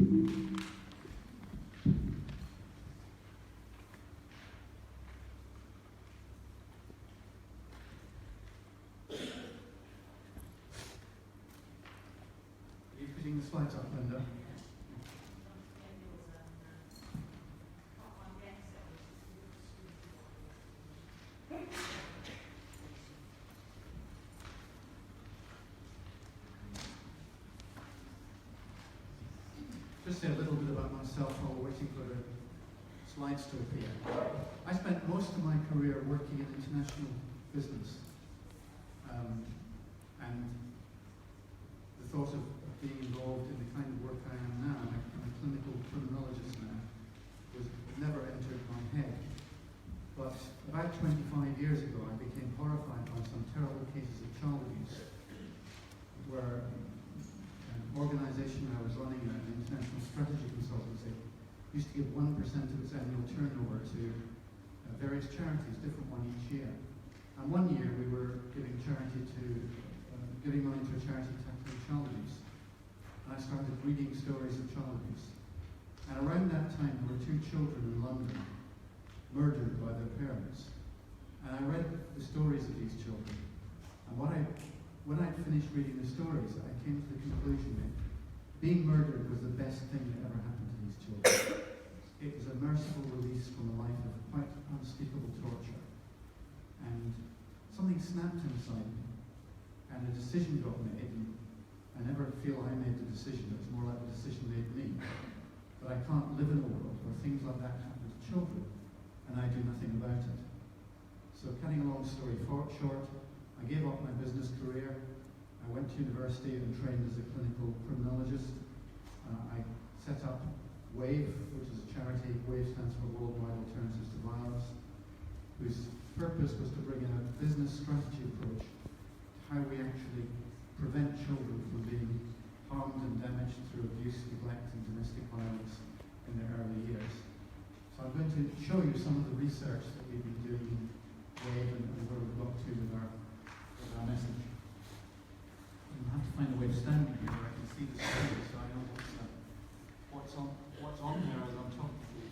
Putting the slides up, Linda. Just say a little bit about myself while we're waiting for the slides to appear. I spent most of my career working in international business. And the thought of being involved in the kind of work I am now, I'm a clinical criminologist now, never entered my head. But about 25 years ago, I became horrified by some terrible cases of child abuse, where an organisation I was running, an international strategy consultancy, used to give 1% of its annual turnover to various charities, different one each year. And one year we were giving money to a charity tackling child abuse. And I started reading stories of child abuse. And around that time there were 2 children in London murdered by their parents. And I read the stories of these children. And when I'd finished reading the stories, I came to the conclusion that being murdered was the best thing that ever happened to these children. It was a merciful release from a life of quite unspeakable torture. And something snapped inside me, and a decision got made. And I never feel I made the decision, it was more like the decision made me. But I can't live in a world where things like that happen to children, and I do nothing about it. So cutting a long story short, I gave up my business career. I went to university and trained as a clinical criminologist. I set up WAVE, which is a charity. WAVE stands for Worldwide Alternatives to Violence, whose purpose was to bring in a business strategy approach to how we actually prevent children from being harmed and damaged through abuse, neglect, and domestic violence in their early years. So I'm going to show you some of the research that we've been doing in WAVE and where we've got to with our message. I'll have to find a way of standing here where I can see the screen so I know what's on there as I'm talking to you.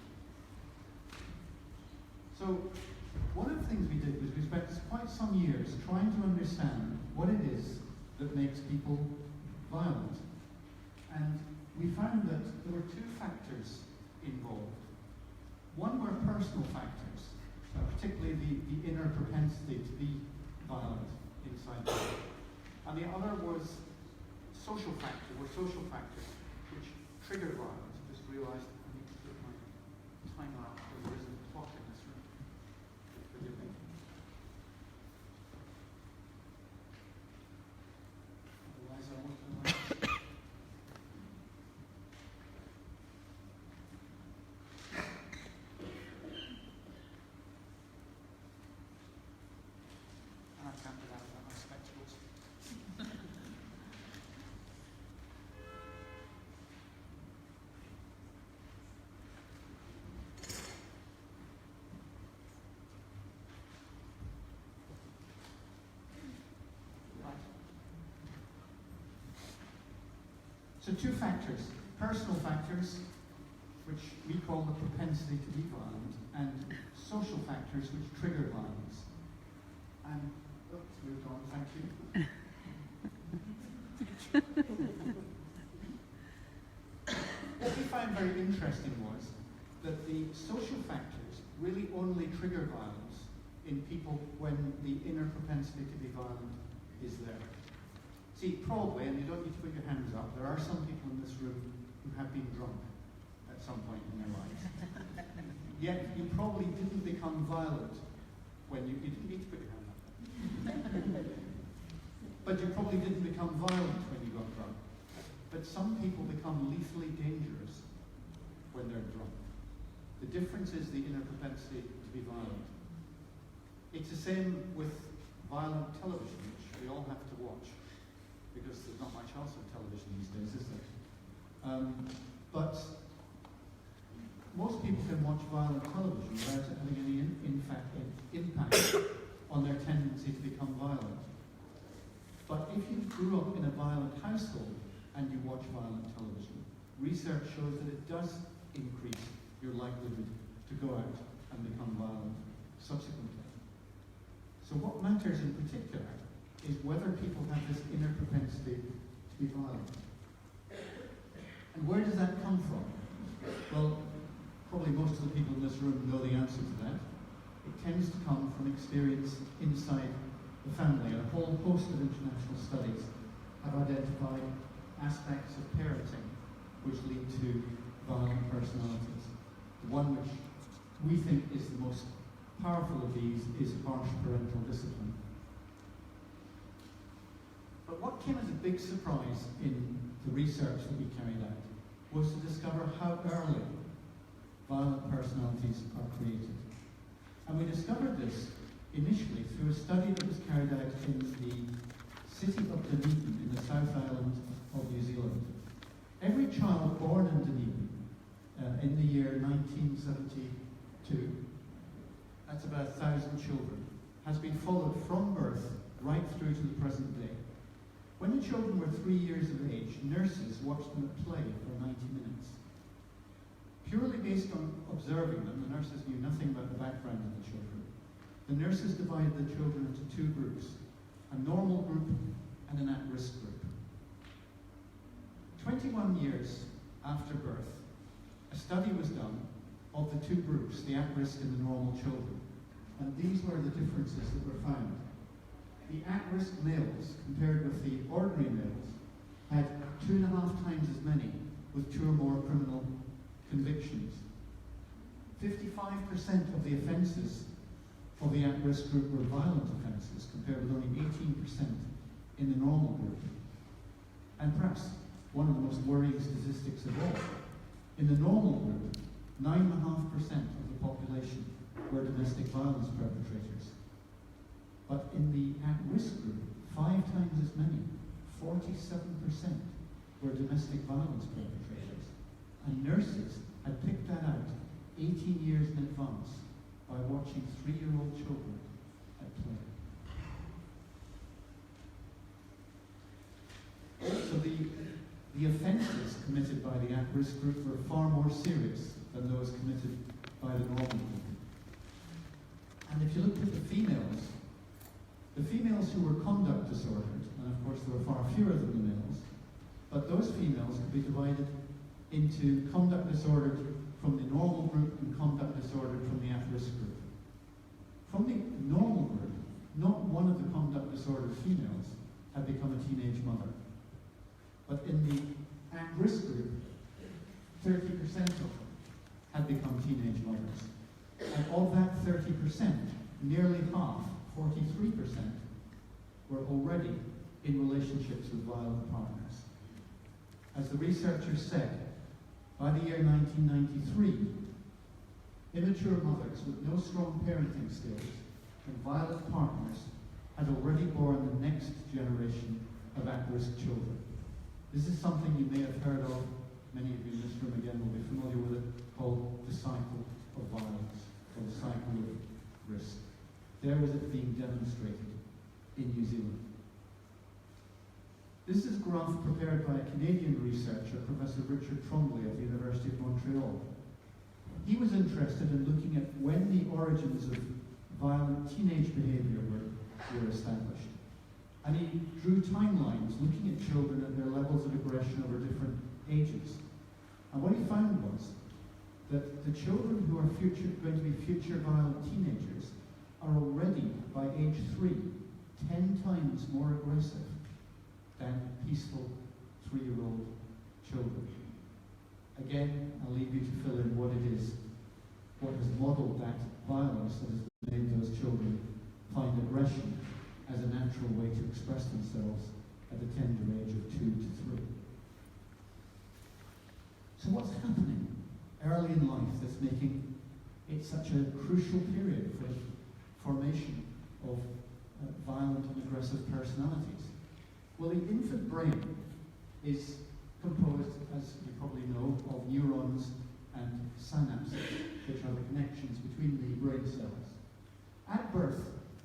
So one of the things we did was we spent quite some years trying to understand what it is that makes people violent. And we found that there were 2 factors involved. One were personal factors, particularly the inner propensity to be violent inside people. And the other was social factors which trigger violence. I just realized I need to put my timer up because there isn't a clock in this room. Forgive me. Otherwise I won't know. I can't get out of my spectacles. So 2 factors, personal factors, which we call the propensity to be violent, and social factors which trigger violence. And, oops, moved on, thank you. What we found very interesting was that the social factors really only trigger violence in people when the inner propensity to be violent is there. See, probably, and you don't need to put your hands up, there are some people in this room who have been drunk at some point in their lives. Yet you probably didn't become violent when you didn't need to put your hand up. But you probably didn't become violent when you got drunk. But some people become lethally dangerous when they're drunk. The difference is the inner propensity to be violent. It's the same with violent television, which we all have to watch, because there's not much else on television these days, is there? But most people can watch violent television without it having any impact on their tendency to become violent. But if you grew up in a violent household and you watch violent television, research shows that it does increase your likelihood to go out and become violent subsequently. So what matters in particular is whether people have this inner propensity to be violent. And where does that come from? Well, probably most of the people in this room know the answer to that. It tends to come from experience inside the family, and a whole host of international studies have identified aspects of parenting which lead to violent personalities. The one which we think is the most powerful of these is harsh parental discipline. But what came as a big surprise in the research that we carried out was to discover how early violent personalities are created. And we discovered this initially through a study that was carried out in the city of Dunedin in the South Island of New Zealand. Every child born in Dunedin in the year 1972, that's about 1,000 children, has been followed from birth right through to the present day. When the children were 3 years of age, nurses watched them at play for 90 minutes. Purely based on observing them, the nurses knew nothing about the background of the children. The nurses divided the children into two groups, a normal group and an at-risk group. 21 years after birth, a study was done of the two groups, the at-risk and the normal children. And these were the differences that were found. The at-risk males, compared with the ordinary males, had 2.5 times as many with 2 or more criminal convictions. 55% of the offences of the at-risk group were violent offences, compared with only 18% in the normal group. And perhaps one of the most worrying statistics of all, in the normal group, 9.5% of the population were domestic violence perpetrators. But in the at-risk group, 5 times as many, 47%, were domestic violence perpetrators. And nurses had picked that out 18 years in advance by watching 3-year-old children at play. So the offences committed by the at-risk group were far more serious than those committed by the normal group. And if you look at the females who were conduct disordered, and of course there were far fewer than the males, but those females could be divided into conduct disordered from the normal group and conduct disordered from the at-risk group. From the normal group, not one of the conduct disordered females had become a teenage mother. But in the at-risk group, 30% of them had become teenage mothers. And of that 30%, nearly half, 43%, were already in relationships with violent partners. As the researchers said, by the year 1993, immature mothers with no strong parenting skills and violent partners had already born the next generation of at-risk children. This is something you may have heard of, many of you in this room again will be familiar with it, called the cycle of violence, or the cycle of risk. There was it being demonstrated in New Zealand. This is a graph prepared by a Canadian researcher, Professor Richard Trombley of the University of Montreal. He was interested in looking at when the origins of violent teenage behaviour were established. And he drew timelines looking at children and their levels of aggression over different ages. And what he found was that the children who are going to be future violent teenagers are already, by age 3, 10 times more aggressive than peaceful 3-year-old children. Again, I'll leave you to fill in what it is, what has modelled that violence that has made those children find aggression as a natural way to express themselves at the tender age of 2 to 3. So what's happening early in life that's making it such a crucial period for the formation of violent and aggressive personalities? Well, the infant brain is composed, as you probably know, of neurons and synapses, which are the connections between the brain cells. At birth,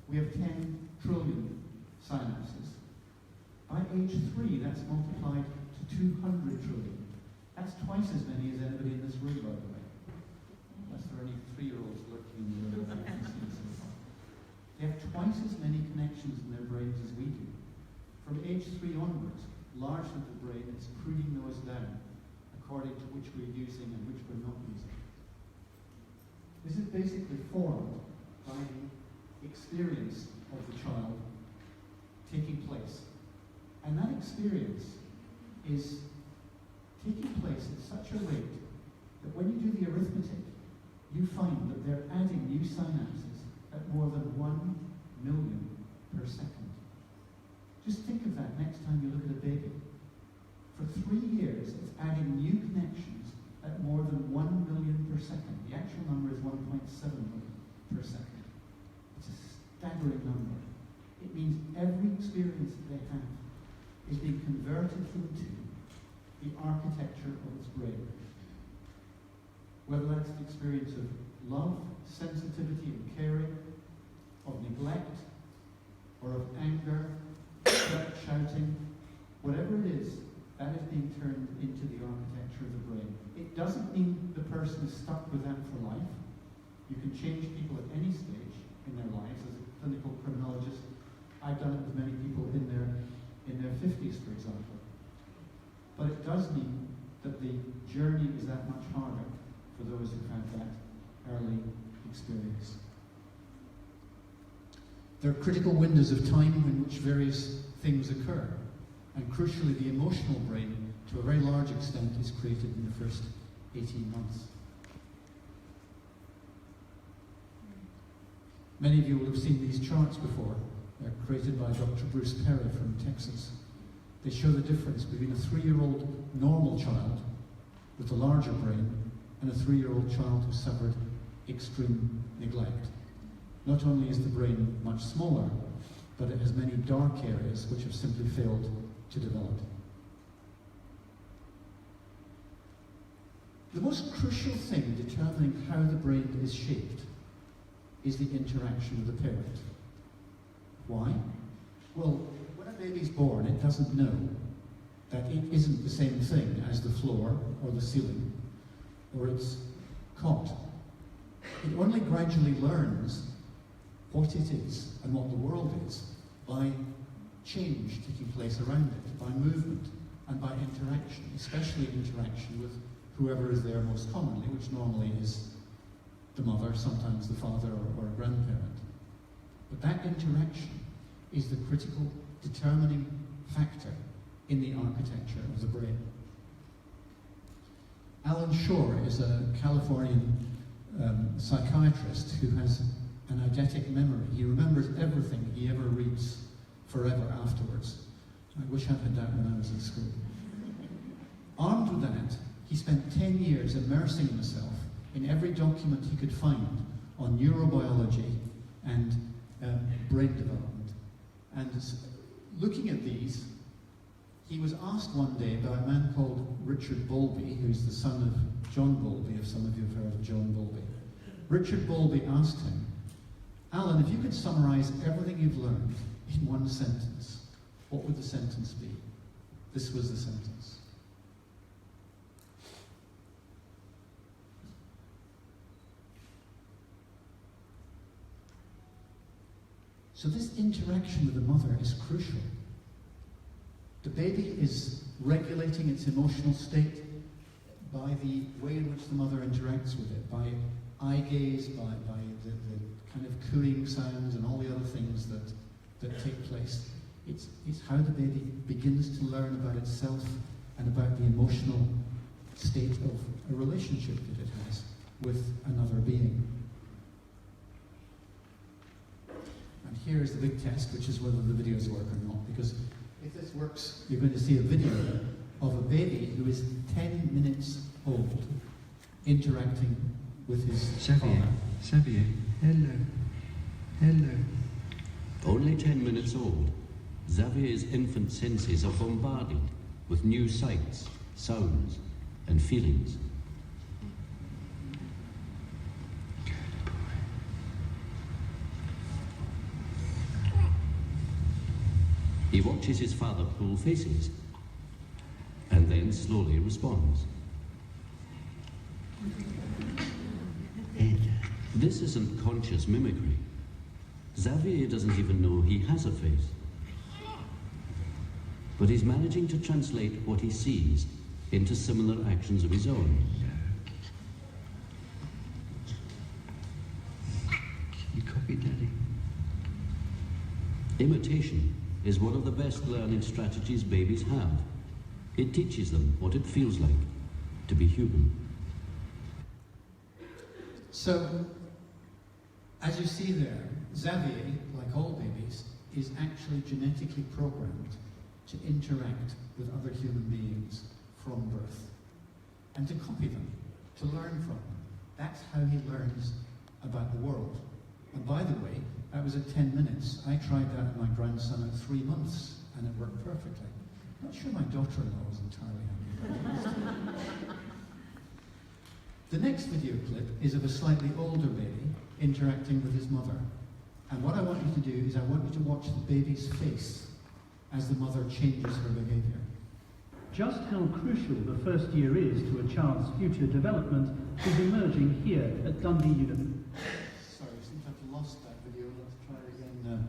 we have 10 trillion synapses. By age 3, that's multiplied to 200 trillion. That's twice as many as anybody in this room, by the way. Unless there are any 3-year-olds lurking in the room. They have twice as many connections in their brains as we do. From age 3 onwards, largely the brain is pruning those down according to which we're using and which we're not using. This is basically formed by the experience of the child taking place. And that experience is taking place at such a rate that when you do the arithmetic, you find that they're adding new synapses at more than 1 million per second. Just think of that next time you look at a baby. For 3 years, it's adding new connections at more than 1 million per second. The actual number is 1.7 million per second. It's a staggering number. It means every experience that they have is being converted into the architecture of its brain. Whether that's the experience of love, sensitivity and caring, of neglect, or of anger, shouting, whatever it is, that is being turned into the architecture of the brain. It doesn't mean the person is stuck with that for life. You can change people at any stage in their lives. As a clinical criminologist, I've done it with many people in their 50s, for example. But it does mean that the journey is that much harder for those who've had that early experience. There are critical windows of time in which various things occur. And crucially, the emotional brain, to a very large extent, is created in the first 18 months. Many of you will have seen these charts before. They're created by Dr. Bruce Perry from Texas. They show the difference between a 3-year-old normal child with a larger brain and a 3-year-old child who suffered extreme neglect. Not only is the brain much smaller, but it has many dark areas which have simply failed to develop. The most crucial thing determining how the brain is shaped is the interaction with the parent. Why? Well, when a baby's born, it doesn't know that it isn't the same thing as the floor or the ceiling or its cot. It only gradually learns what it is and what the world is by change taking place around it, by movement and by interaction, especially interaction with whoever is there most commonly, which normally is the mother, sometimes the father or a grandparent. But that interaction is the critical determining factor in the architecture of the brain. Alan Shore is a Californian psychiatrist who has an eidetic memory. He remembers everything he ever reads forever afterwards. I wish I'd had that when I was in school. Armed with that, he spent 10 years immersing himself in every document he could find on neurobiology and brain development. And looking at these, he was asked one day by a man called Richard Bowlby, who's the son of John Bowlby, if some of you have heard of John Bowlby. Richard Bowlby asked him, Alan, if you could summarize everything you've learned in one sentence, what would the sentence be? This was the sentence. So this interaction with the mother is crucial. The baby is regulating its emotional state by the way in which the mother interacts with it, by eye gaze, by the kind of cooing sounds and all the other things that take place. It's how the baby begins to learn about itself and about the emotional state of a relationship that it has with another being. And here is the big test, which is whether the videos work or not, because if this works, you're going to see a video of a baby who is 10 minutes old interacting with his father. Xavier, hello. Only 10 minutes old, Xavier's infant senses are bombarded with new sights, sounds, and feelings. He watches his father pull faces, and then slowly responds. This isn't conscious mimicry. Xavier doesn't even know he has a face. But he's managing to translate what he sees into similar actions of his own. You copied, Daddy. Imitation is one of the best learning strategies babies have. It teaches them what it feels like to be human. So, as you see there, Xavier, like all babies, is actually genetically programmed to interact with other human beings from birth and to copy them, to learn from them. That's how he learns about the world. And by the way, that was at 10 minutes. I tried that with my grandson at 3 months and it worked perfectly. Not sure my daughter-in-law was entirely happy. The next video clip is of a slightly older baby interacting with his mother. And what I want you to do is I want you to watch the baby's face as the mother changes her behaviour. Just how crucial the first year is to a child's future development is emerging here at Dundee University. Sorry, I seem to have lost that video. Let's try it again.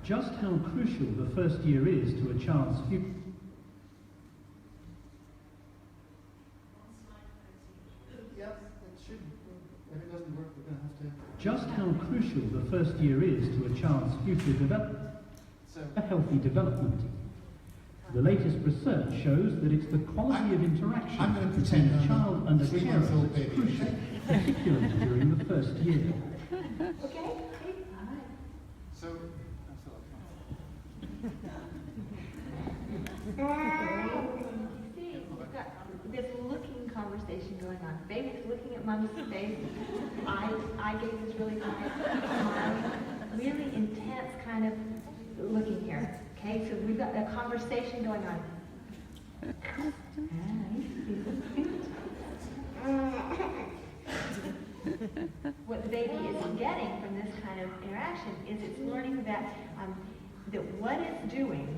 Just how crucial the first year is to a child's future. Yep, it should. If it doesn't work, we're going to have to. Just how crucial the first year is to a child's future development. A healthy development. The latest research shows that it's the quality of interaction I'm going to pretend between a child and a parent three-month-old that's baby. crucial, particularly during the first year. Okay. So, that's all See, we've got this looking conversation going on. Baby's looking at mom's face. I gave this really high smile. Really intense kind of looking here. Okay, so we've got a conversation going on. What the baby is getting from this kind of interaction is it's learning that that what it's doing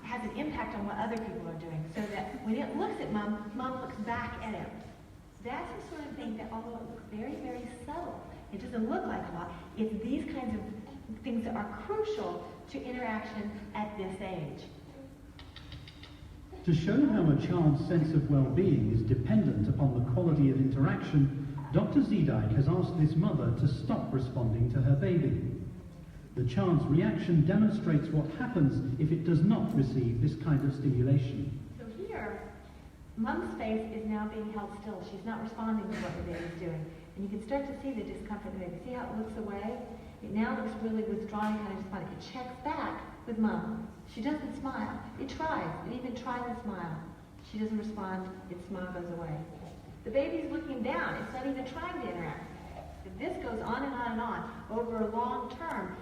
has an impact on what other people are doing. So that when it looks at mom, mom looks back at it. That's the sort of thing that, although it looks very, very subtle, it doesn't look like a lot, it's these kinds of things that are crucial to interaction at this age. To show how a child's sense of well-being is dependent upon the quality of interaction, Dr. Zedijk has asked this mother to stop responding to her baby. The child's reaction demonstrates what happens if it does not receive this kind of stimulation. So here, mom's face is now being held still. She's not responding to what the baby's doing. And you can start to see the discomfort in the baby. See how it looks away? It now looks really withdrawn, kind of responding. It checks back with mom. She doesn't smile. It tries. It even tries to smile. She doesn't respond. Its smile goes away. The baby's looking down. It's not even trying to interact. If this goes on and on and on over a long term,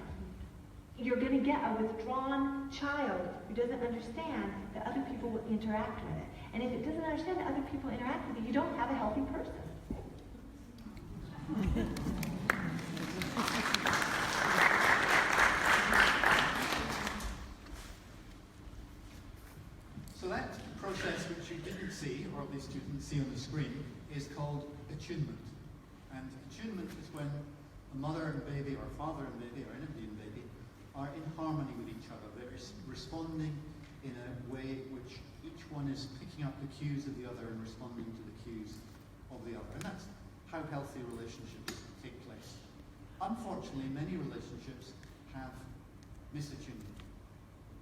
you're going to get a withdrawn child who doesn't understand that other people will interact with it. And if it doesn't understand that other people interact with it, you don't have a healthy person. So that process, which you didn't see, or at least you didn't see on the screen, is called attunement. And attunement is when a mother and baby, or father and baby, or anybody and baby, are in harmony with each other. They're responding in a way which each one is picking up the cues of the other and responding to the cues of the other. And that's how healthy relationships take place. Unfortunately, many relationships have misattunement.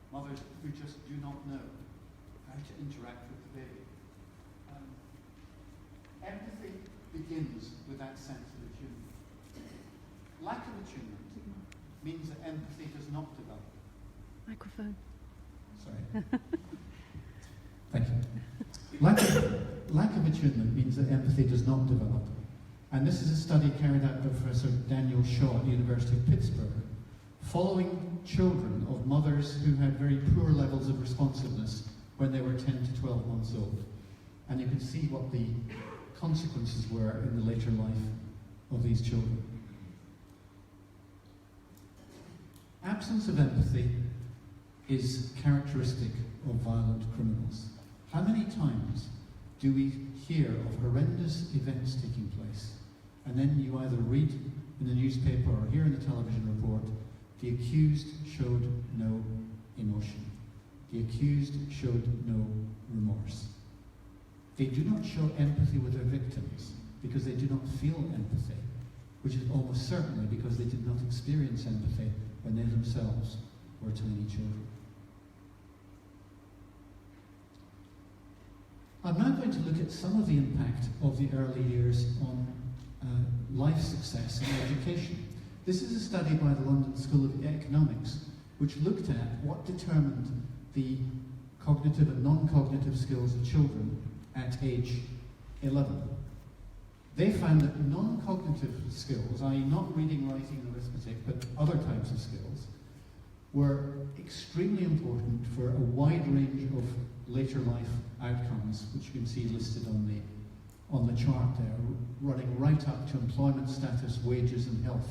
Mothers who just do not know how to interact with the baby. Empathy begins with that sense of attunement. Lack of attunement means that empathy does not develop. Microphone. Sorry. Thank you. Lack of attunement means that empathy does not develop. And this is a study carried out by Professor Daniel Shaw at the University of Pittsburgh, following children of mothers who had very poor levels of responsiveness when they were 10 to 12 months old. And you can see what the consequences were in the later life of these children. Absence of empathy is characteristic of violent criminals. How many times do we hear of horrendous events taking place, and then you either read in the newspaper or hear in the television report, the accused showed no emotion. The accused showed no remorse. They do not show empathy with their victims because they do not feel empathy, which is almost certainly because they did not experience empathy when they themselves were tiny children. I'm now going to look at some of the impact of the early years on life success in education. This is a study by the London School of Economics, which looked at what determined the cognitive and non-cognitive skills of children at age 11. They found that non-cognitive skills, i.e. not reading, writing, and arithmetic, but other types of skills, were extremely important for a wide range of later life outcomes, which you can see listed on the chart there, running right up to employment status, wages, and health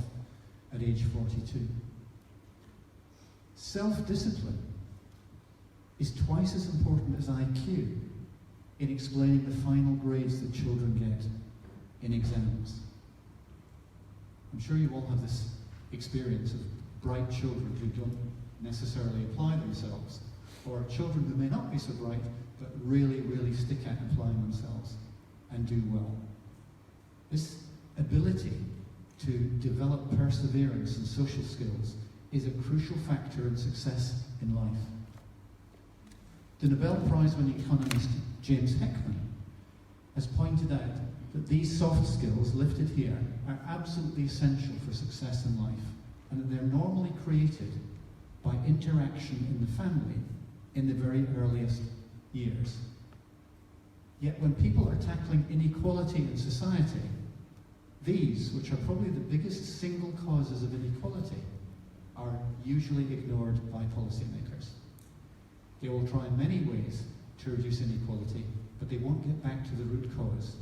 at age 42. Self-discipline is twice as important as IQ in explaining the final grades that children get in exams. I'm sure you all have this experience of bright children who don't necessarily apply themselves, or children who may not be so bright but really, really stick at applying themselves and do well. This ability to develop perseverance and social skills is a crucial factor in success in life. The Nobel Prize-winning economist James Heckman has pointed out that these soft skills listed here are absolutely essential for success in life, and that they're normally created by interaction in the family in the very earliest years. Yet when people are tackling inequality in society, these, which are probably the biggest single causes of inequality, are usually ignored by policymakers. They will try in many ways to reduce inequality, but they won't get back to the root cause,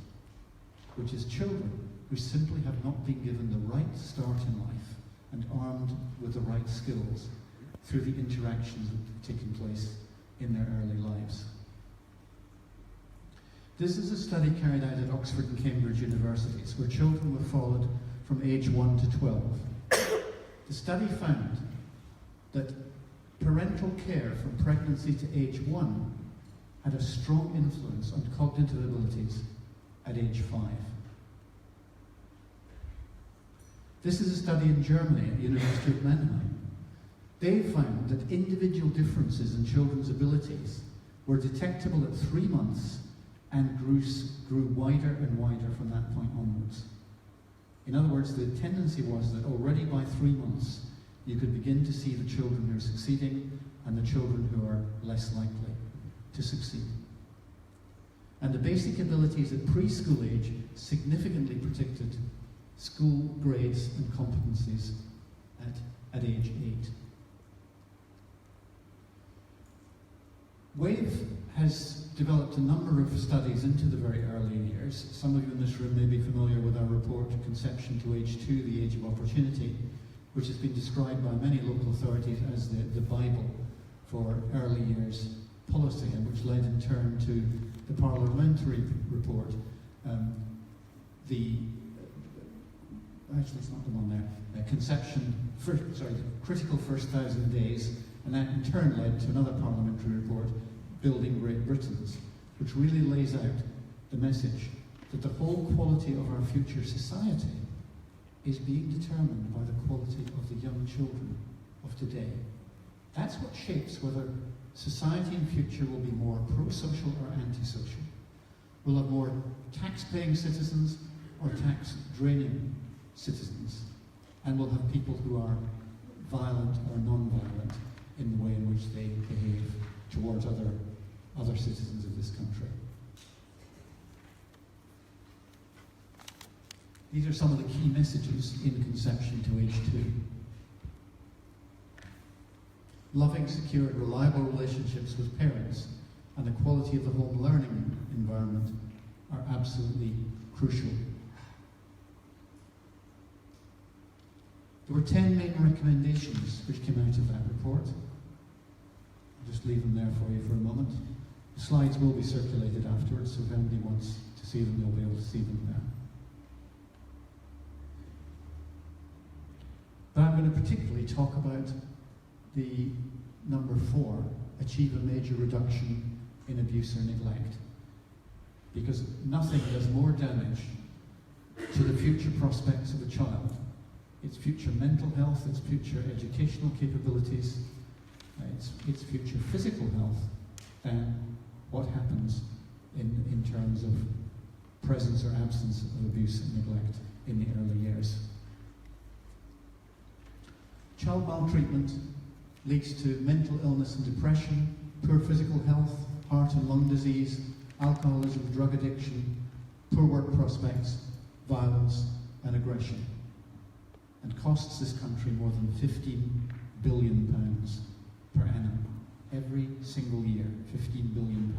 which is children who simply have not been given the right start in life and armed with the right skills through the interactions that have taken place in their early lives. This is a study carried out at Oxford and Cambridge universities, where children were followed from age 1 to 12. The study found that parental care from pregnancy to age 1 had a strong influence on cognitive abilities at age 5. This is a study in Germany at the University of Mannheim. They found that individual differences in children's abilities were detectable at 3 months and grew wider and wider from that point onwards. In other words, the tendency was that already by 3 months, you could begin to see the children who are succeeding and the children who are less likely to succeed. And the basic abilities at preschool age significantly predicted school grades and competencies at age 8. WAVE has developed a number of studies into the very early years. Some of you in this room may be familiar with our report, Conception to Age 2, the Age of Opportunity, which has been described by many local authorities as the Bible for early years policy, and which led in turn to the parliamentary report. Actually, it's not the one there. Critical First 1,000 Days, and that in turn led to another parliamentary report, Building Great Britons, which really lays out the message that the whole quality of our future society is being determined by the quality of the young children of today. That's what shapes whether society in future will be more pro-social or anti-social. We'll have more tax-paying citizens or tax-draining citizens, and we'll have people who are violent or non-violent in the way in which they behave towards other citizens of this country. These are some of the key messages in Conception to Age 2. Loving, secure, and reliable relationships with parents and the quality of the home learning environment are absolutely crucial. There were 10 main recommendations which came out of that report. I'll just leave them there for you for a moment. The slides will be circulated afterwards, so if anybody wants to see them, they'll be able to see them there. But I'm going to particularly talk about the number 4, achieve a major reduction in abuse or neglect. Because nothing does more damage to the future prospects of a child, its future mental health, its future educational capabilities, its future physical health, than what happens in terms of presence or absence of abuse and neglect in the early years. Child maltreatment leads to mental illness and depression, poor physical health, heart and lung disease, alcoholism, drug addiction, poor work prospects, violence and aggression, and costs this country more than £15 billion per annum. Every single year, £15 billion.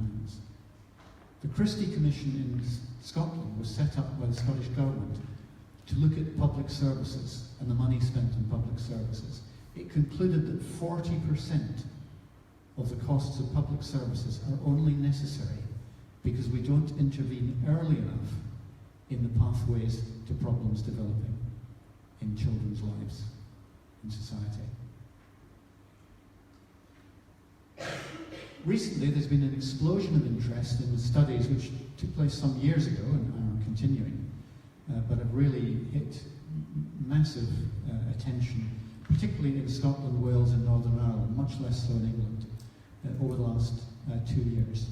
The Christie Commission in Scotland was set up by the Scottish Government to look at public services and the money spent on public services. It concluded that 40% of the costs of public services are only necessary because we don't intervene early enough in the pathways to problems developing in children's lives, in society. Recently, there's been an explosion of interest in the studies which took place some years ago and are continuing, but have really hit massive attention, particularly in Scotland, Wales and Northern Ireland, much less so in England, over the last 2 years.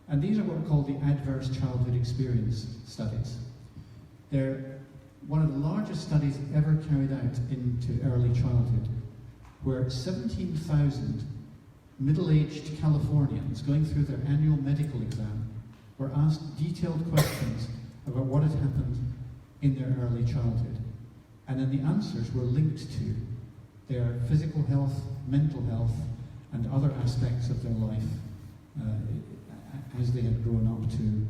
And these are what are called the Adverse Childhood Experience Studies. They're one of the largest studies ever carried out into early childhood, where 17,000 middle-aged Californians going through their annual medical exam were asked detailed questions about what had happened in their early childhood. And then the answers were linked to their physical health, mental health, and other aspects of their life as they had grown up to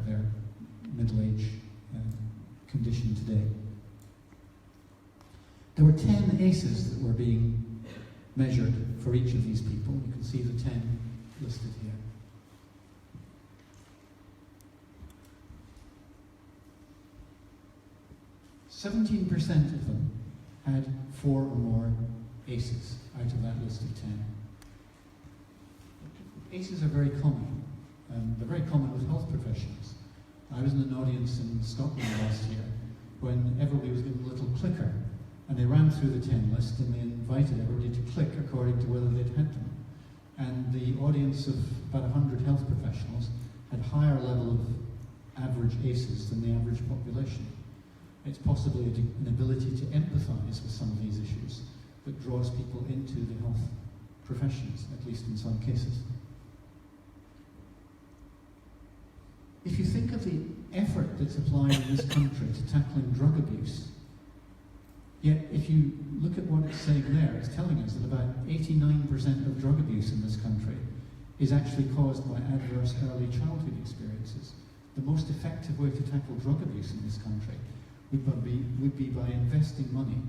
their middle-age condition today. There were 10 ACEs that were being measured for each of these people. You can see the 10 listed here. "17% of them had 4 or more ACEs out of that list of 10. ACEs are very common. They're very common with health professionals. I was in an audience in Scotland last year when everybody was given a little clicker, and they ran through the 10 list and they invited everybody to click according to whether they'd had them. And the audience of about 100 health professionals had higher level of average ACEs than the average population. It's possibly an ability to empathise with some of these issues that draws people into the health professions, at least in some cases. If you think of the effort that's applied in this country to tackling drug abuse, yet if you look at what it's saying there, it's telling us that about 89% of drug abuse in this country is actually caused by adverse early childhood experiences. The most effective way to tackle drug abuse in this country would be by investing money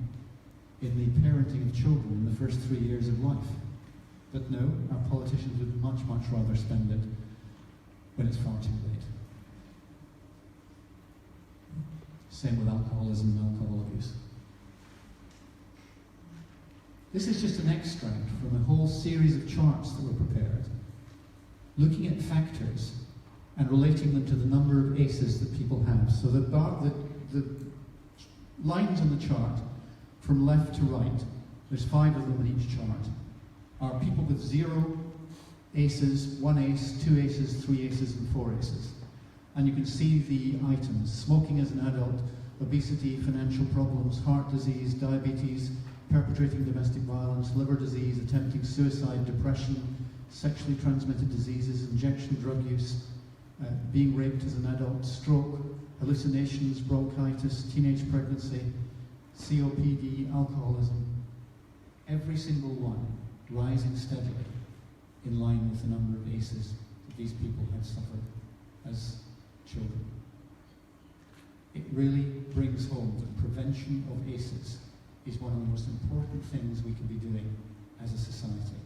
in the parenting of children in the first 3 years of life. But no, our politicians would much, much rather spend it when it's far too late. Same with alcoholism and alcohol abuse. This is just an extract from a whole series of charts that were prepared, looking at factors and relating them to the number of ACEs that people have. So the lines on the chart, from left to right, there's 5 of them in each chart, are people with 0 ACEs, 1 ACE, 2 ACEs, 3 ACEs, and 4 ACEs. And you can see the items: smoking as an adult, obesity, financial problems, heart disease, diabetes, perpetrating domestic violence, liver disease, attempting suicide, depression, sexually transmitted diseases, injection drug use, being raped as an adult, stroke, hallucinations, bronchitis, teenage pregnancy, COPD, alcoholism. Every single one rising steadily in line with the number of ACEs that these people had suffered as children. It really brings home that prevention of ACEs is one of the most important things we can be doing as a society.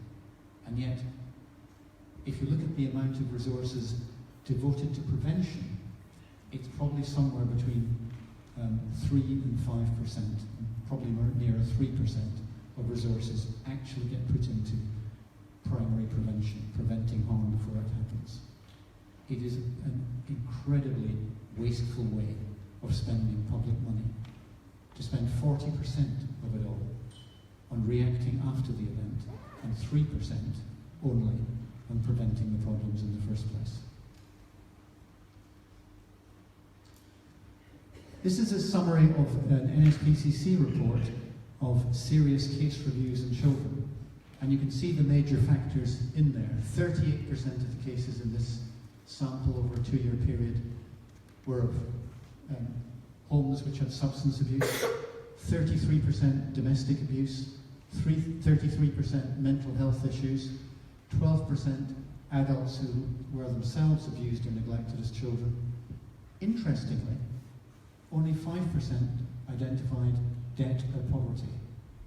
And yet, if you look at the amount of resources devoted to prevention, it's probably somewhere between 3 and 5%, probably nearer 3% of resources actually get put into primary prevention, preventing harm before it happens. It is an incredibly wasteful way of spending public money, to spend 40% of it all on reacting after the event and 3% only on preventing the problems in the first place. This is a summary of an NSPCC report of serious case reviews in children. And you can see the major factors in there. 38% of the cases in this sample over a 2-year period were of homes which had substance abuse, 33% domestic abuse, 33% mental health issues, 12% adults who were themselves abused or neglected as children. Interestingly, only 5% identified debt or poverty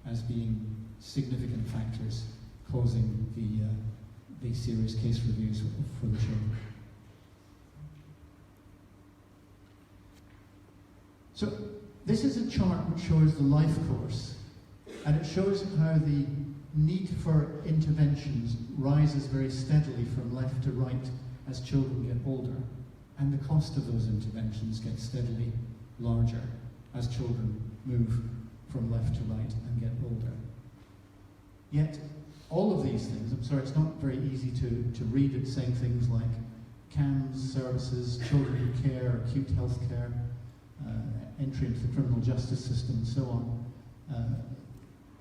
as being significant factors causing the serious case reviews for the children. So this is a chart which shows the life course, and it shows how the need for interventions rises very steadily from left to right as children get older, and the cost of those interventions gets steadily larger as children move from left to right and get older. Yet, all of these things, I'm sorry, it's not very easy to read it, saying things like CAMS services, children in care, acute health care, entry into the criminal justice system, and so on.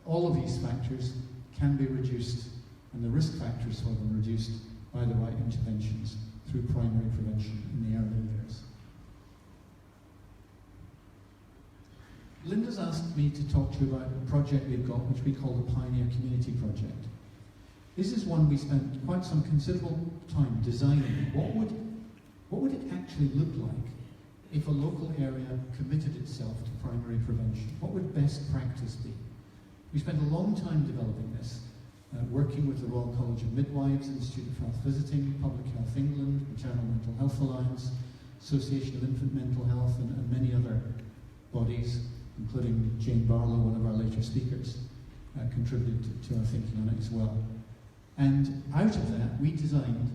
All of these factors can be reduced, and the risk factors for them reduced by the right interventions through primary prevention in the early years. Linda's asked me to talk to you about a project we've got, which we call the Pioneer Community Project. This is one we spent quite some considerable time designing. What would it actually look like if a local area committed itself to primary prevention? What would best practice be? We spent a long time developing this, working with the Royal College of Midwives, Institute of Health Visiting, Public Health England, Maternal Mental Health Alliance, Association of Infant Mental Health, and many other bodies, including Jane Barlow, one of our later speakers, contributed to our thinking on it as well. And out of that, we designed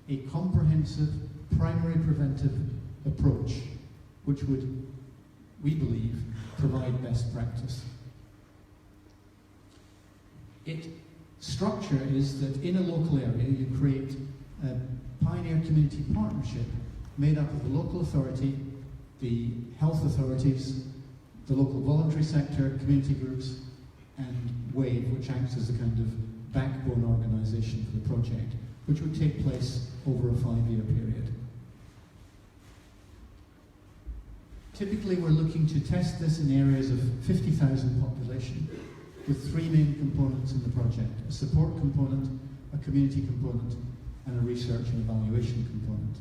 a comprehensive primary preventive approach, which would, we believe, provide best practice. Its structure is that in a local area, you create a Pioneer Community Partnership made up of the local authority, the health authorities, the local voluntary sector, community groups, and WAVE, which acts as a kind of backbone organisation for the project, which would take place over a 5-year period. Typically, we're looking to test this in areas of 50,000 population, with 3 main components in the project: a support component, a community component, and a research and evaluation component.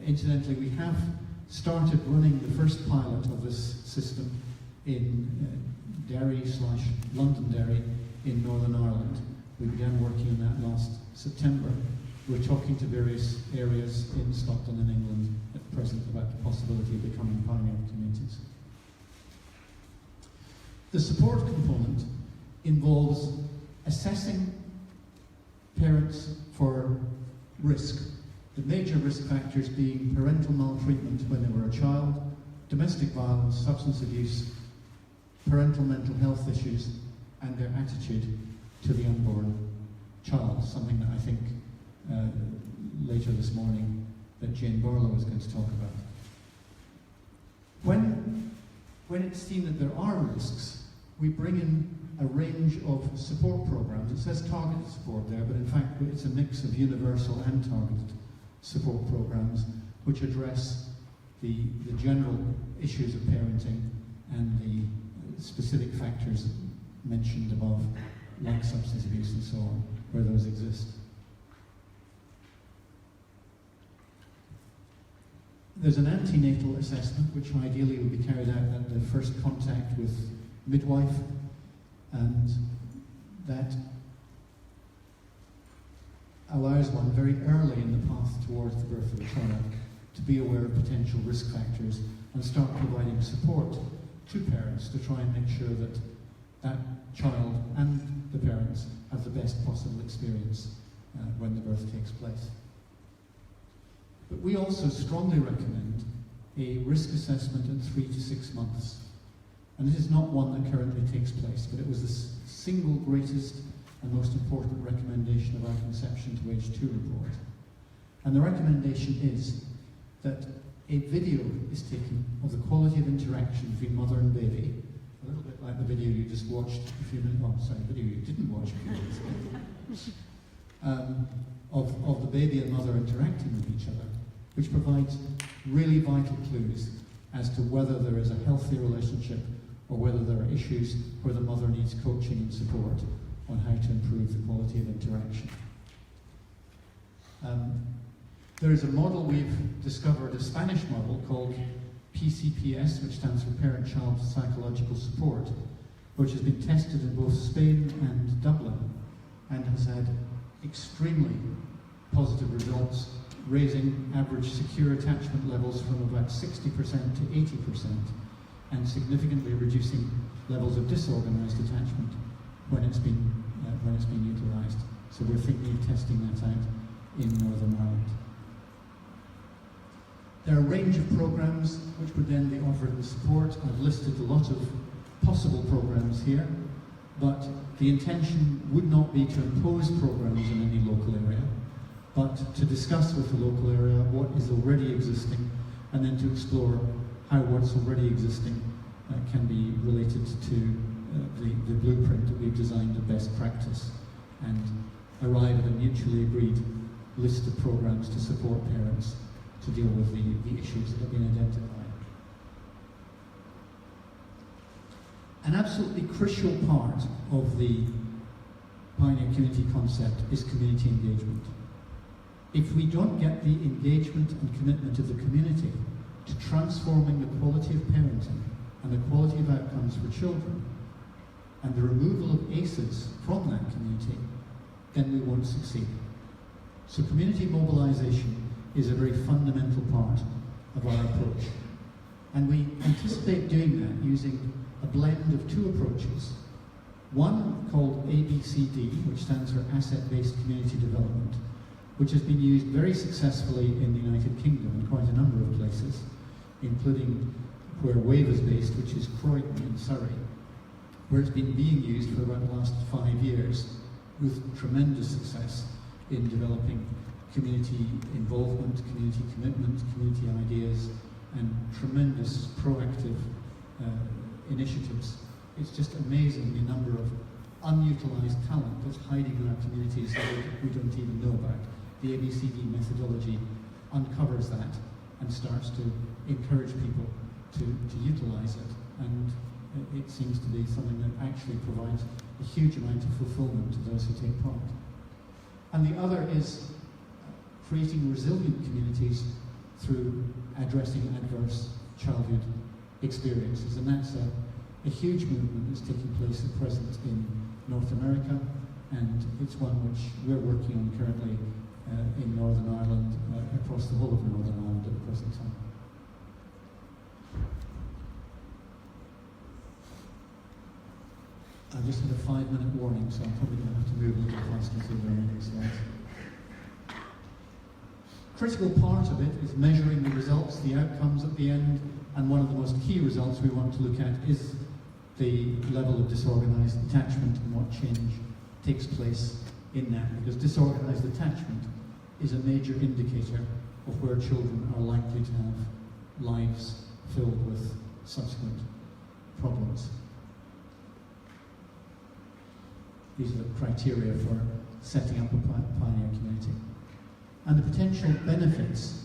Incidentally, we have started running the first pilot of this system in Derry/Londonderry in Northern Ireland. We began working on that last September. We're talking to various areas in Scotland and England at present about the possibility of becoming pioneer communities. The support component involves assessing parents for risk. The major risk factors being parental maltreatment when they were a child, domestic violence, substance abuse, parental mental health issues, and their attitude to the unborn child, something that I think later this morning that Jane Barlow is going to talk about. When it's seen that there are risks, we bring in a range of support programs. It says targeted support there, but in fact it's a mix of universal and targeted support programs which address the general issues of parenting and the specific factors mentioned above, like substance abuse and so on, where those exist. There's an antenatal assessment, which ideally would be carried out at the first contact with midwife, and that allows one very early in the path towards the birth of a child to be aware of potential risk factors and start providing support to parents to try and make sure that that child and the parents have the best possible experience when the birth takes place. But we also strongly recommend a risk assessment at 3 to 6 months. And this is not one that currently takes place, but it was the single greatest and most important recommendation of our Conception to Age 2 report. And the recommendation is that a video is taken of the quality of interaction between mother and baby, a little bit like the video you just watched a few minutes ago, video you didn't watch a few minutes ago, of the baby and mother interacting with each other, which provides really vital clues as to whether there is a healthy relationship or whether there are issues where the mother needs coaching and support on how to improve the quality of interaction. There is a model we've discovered, a Spanish model called PCPS, which stands for Parent-Child Psychological Support, which has been tested in both Spain and Dublin and has had extremely positive results, raising average secure attachment levels from about 60% to 80% and significantly reducing levels of disorganized attachment when it's been utilised. So we're thinking of testing that out in Northern Ireland. There are a range of programmes which would then be offered in support. I've listed a lot of possible programmes here, but the intention would not be to impose programmes in any local area, but to discuss with the local area what is already existing and then to explore how what's already existing can be related to the blueprint that we've designed of best practice and arrive at a mutually agreed list of programmes to support parents to deal with the issues that have been identified. An absolutely crucial part of the Pioneer Community concept is community engagement. If we don't get the engagement and commitment of the community to transforming the quality of parenting and the quality of outcomes for children, and the removal of ACEs from that community, then we won't succeed. So community mobilisation is a very fundamental part of our approach. And we anticipate doing that using a blend of two approaches. One called ABCD, which stands for Asset-Based Community Development, which has been used very successfully in the United Kingdom in quite a number of places, including where WAVE is based, which is Croydon in Surrey, where it's been being used for about the last 5 years with tremendous success in developing community involvement, community commitment, community ideas, and tremendous proactive initiatives. It's just amazing the number of unutilized talent that's hiding in our communities that we don't even know about. The ABCD methodology uncovers that and starts to encourage people to utilize it. And it seems to be something that actually provides a huge amount of fulfillment to those who take part. And the other is creating resilient communities through addressing adverse childhood experiences. And that's a huge movement that's taking place at present in North America, and it's one which we're working on currently in Northern Ireland, across the whole of Northern Ireland at the present time. I just had a 5-minute warning, so I'm probably going to have to move a little faster through the remaining slides. Critical part of it is measuring the results, the outcomes at the end, and one of the most key results we want to look at is the level of disorganized attachment and what change takes place in that, because disorganized attachment is a major indicator of where children are likely to have lives filled with subsequent problems. These are the criteria for setting up a pioneer community. And the potential benefits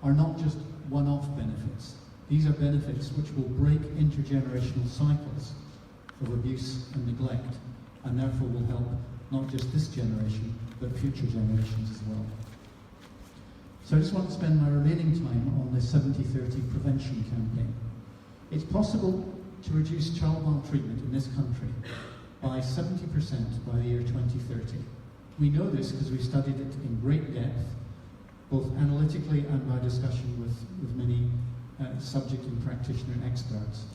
are not just one-off benefits. These are benefits which will break intergenerational cycles of abuse and neglect, and therefore will help not just this generation, but future generations as well. So I just want to spend my remaining time on the 70-30 prevention campaign. It's possible to reduce child maltreatment in this country by 70% by the year 2030. We know this because we studied it in great depth, both analytically and by discussion with many subject and practitioner experts.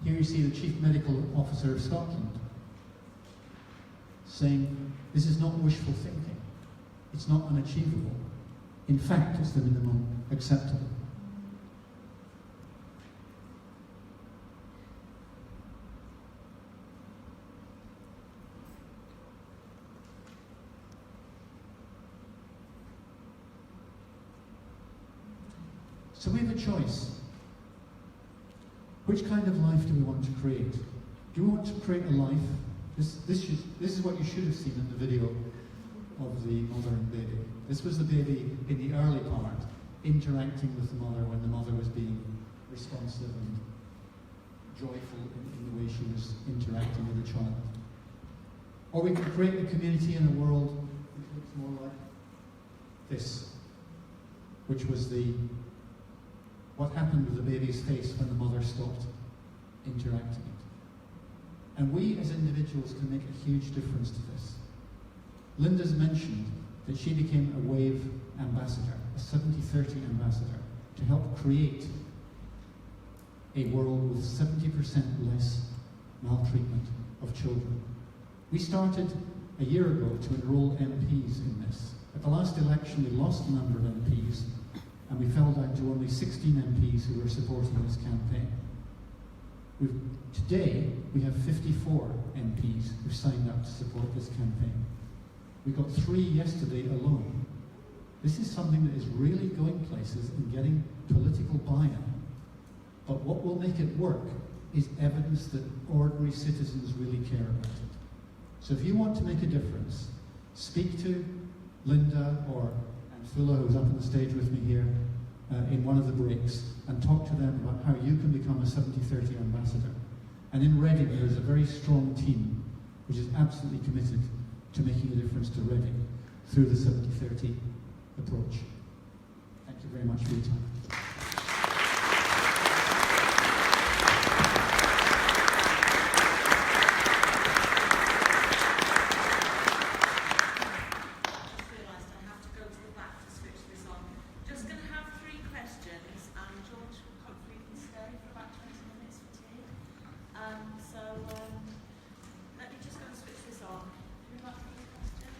Here you see the Chief Medical Officer of Scotland saying, this is not wishful thinking. It's not unachievable. In fact, it's the minimum acceptable. So we have a choice. Which kind of life do we want to create? Do we want to create a life? This is what you should have seen in the video of the mother and baby. This was the baby in the early part, interacting with the mother when the mother was being responsive and joyful in the way she was interacting with the child. Or we could create a community and a world which looks more like this, which was what happened with the baby's face when the mother stopped interacting it. And we as individuals can make a huge difference to this. Linda's mentioned that she became a WAVE ambassador, a 70-30 ambassador, to help create a world with 70% less maltreatment of children. We started a year ago to enroll MPs in this. At the last election, we lost the number of MPs, and we fell down to only 16 MPs who were supporting this campaign. Today, we have 54 MPs who signed up to support this campaign. We got 3 yesterday alone. This is something that is really going places and getting political buy-in. But what will make it work is evidence that ordinary citizens really care about it. So if you want to make a difference, speak to Linda or Anfula, who's up on the stage with me here, in one of the breaks, and talk to them about how you can become a 70-30 ambassador. And in Reading, there is a very strong team which is absolutely committed to making a difference to Reading through the 70-30 approach. Thank you very much for your time. Let me just go and switch this on. Who might have a question?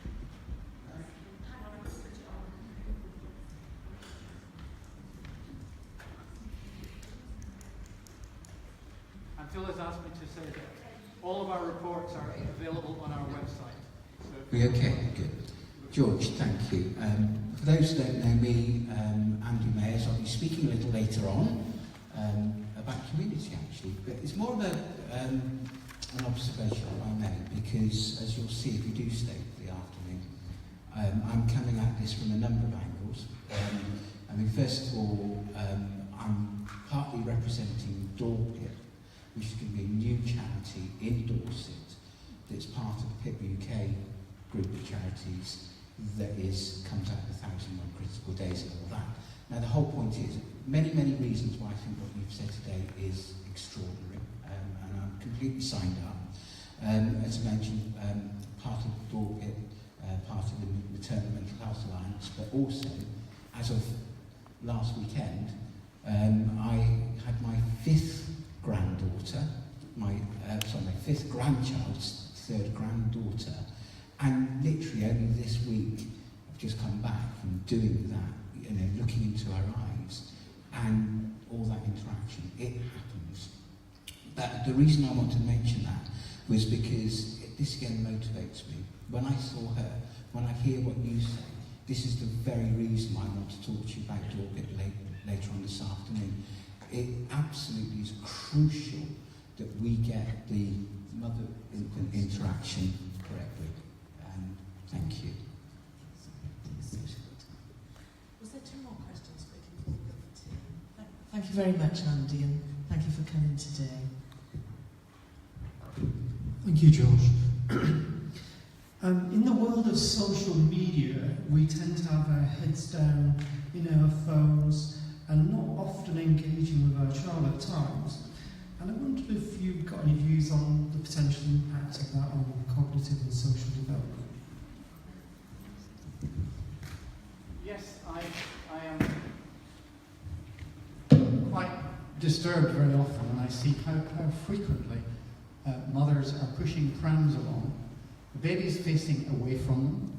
Hang on, I'll switch it on. And Phil has asked me to say that all of our reports are available on our website. So Okay, good. George, thank you. For those who don't know me, Andy Mayers, I'll be speaking a little later on about community actually, but it's more of an observation if I may, because as you'll see if you do stay for the afternoon, I'm coming at this from a number of angles. First of all, I'm partly representing Dorpit, which is going to be a new charity in Dorset that's part of the PIP UK group of charities that comes out of 1,001 Critical Days and all that. Now the whole point is, many reasons why I think what you've said today is extraordinary, and I'm completely signed up. As I mentioned, part of Dorpit, part of the Maternal Mental Health Alliance, but also, as of last weekend, I had my 5th granddaughter, my 5th grandchild's 3rd granddaughter, and literally only this week I've just come back from doing that, looking into her eyes and all that interaction. It happens. But the reason I want to mention that was because this again motivates me. When I saw her, when I hear what you say, this is the very reason why I want to talk to you about Dorpit later on this afternoon. It absolutely is crucial that we get the mother-infant interaction correctly. Thank you. Was there 2 more questions quickly? Thank you very much, Andy, and thank you for coming today. Thank you, George. In the world of social media, we tend to have our heads down in our phones and not often engaging with our child at times. And I wondered if you've got any views on the potential impact of that on cognitive disturbed very often when I see how frequently mothers are pushing prams along. The baby's facing away from them.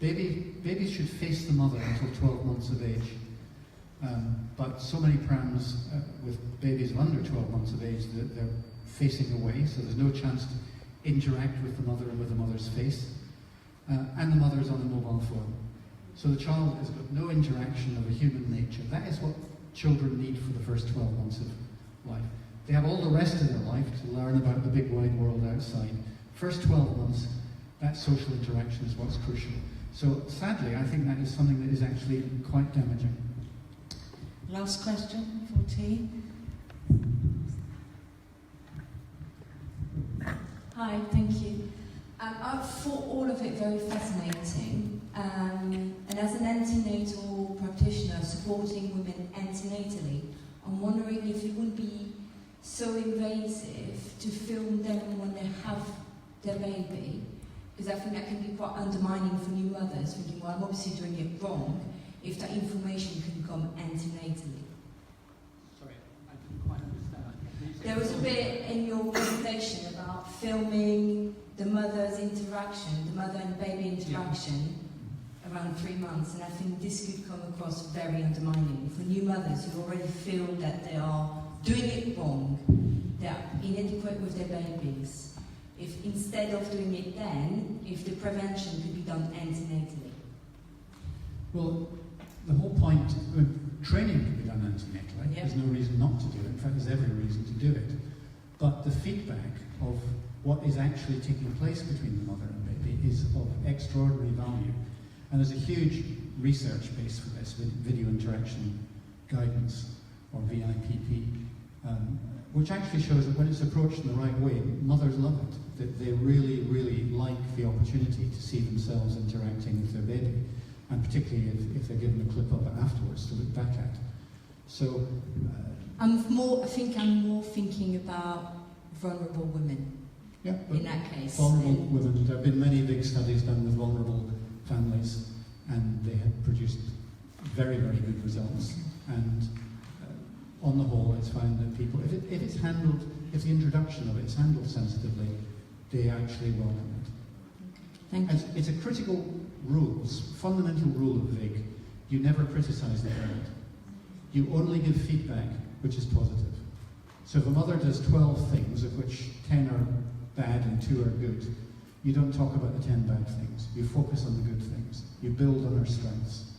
Babies should face the mother until 12 months of age. But so many prams with babies of under 12 months of age, they're facing away, so there's no chance to interact with the mother and with the mother's face. And the mother is on a mobile phone. So the child has got no interaction of a human nature. That is what children need for the first 12 months of life. They have all the rest of their life to learn about the big wide world outside. First 12 months, that social interaction is what's crucial. So sadly, I think that is something that is actually quite damaging. Last question, 14. Hi, thank you. I thought all of it very fascinating, and as an antenatal practitioner supporting women antenatally, I'm wondering if it wouldn't be so invasive to film them when they have their baby, because I think that can be quite undermining for new mothers, thinking, well, I'm obviously doing it wrong, if that information can come antenatally. Sorry, I didn't quite understand. There was a bit in your presentation about filming the mother's interaction, the mother and baby interaction, around 3 months, and I think this could come across very undermining for new mothers who already feel that they are doing it wrong, they are inadequate with their babies. If instead of doing it then, if the prevention could be done antenatally. Well, the whole point, training can be done antenatally. Yep. There's no reason not to do it. In fact, there's every reason to do it. But the feedback of what is actually taking place between the mother and baby is of extraordinary value. And there's a huge research base for this, video interaction guidance, or VIPP, which actually shows that when it's approached in the right way, mothers love it. That they really, really like the opportunity to see themselves interacting with their baby, and particularly if they're given a clip of it afterwards to look back at. So, I think I'm more thinking about vulnerable women. yeah, In that case. vulnerable women. There have been many big studies done with vulnerable families, and they have produced very, very good results. And on the whole, it's found that people, if it's handled, if the introduction of it is handled sensitively, they actually welcome it. Thank you. And it's a critical rule, fundamental rule of VIG. You never criticise the parent. You only give feedback which is positive. So if a mother does 12 things, of which 10 are bad and 2 are good, you don't talk about the 10 bad things. You focus on the good things. You build on her strengths.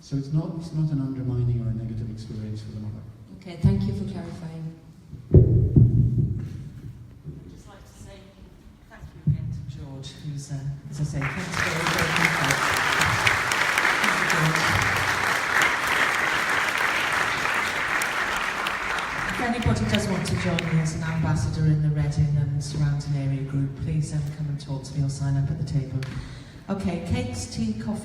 So it's not an undermining or a negative experience for the mother. Okay, thank you for clarifying. I'd just like to say thank you again to George, who's, as I say, thanks for all your insight. Thank you, George. If anybody does want to join me as an ambassador in the Reading and surrounding area group, please come and talk to me or sign up at the table. Okay, cakes, tea, coffee.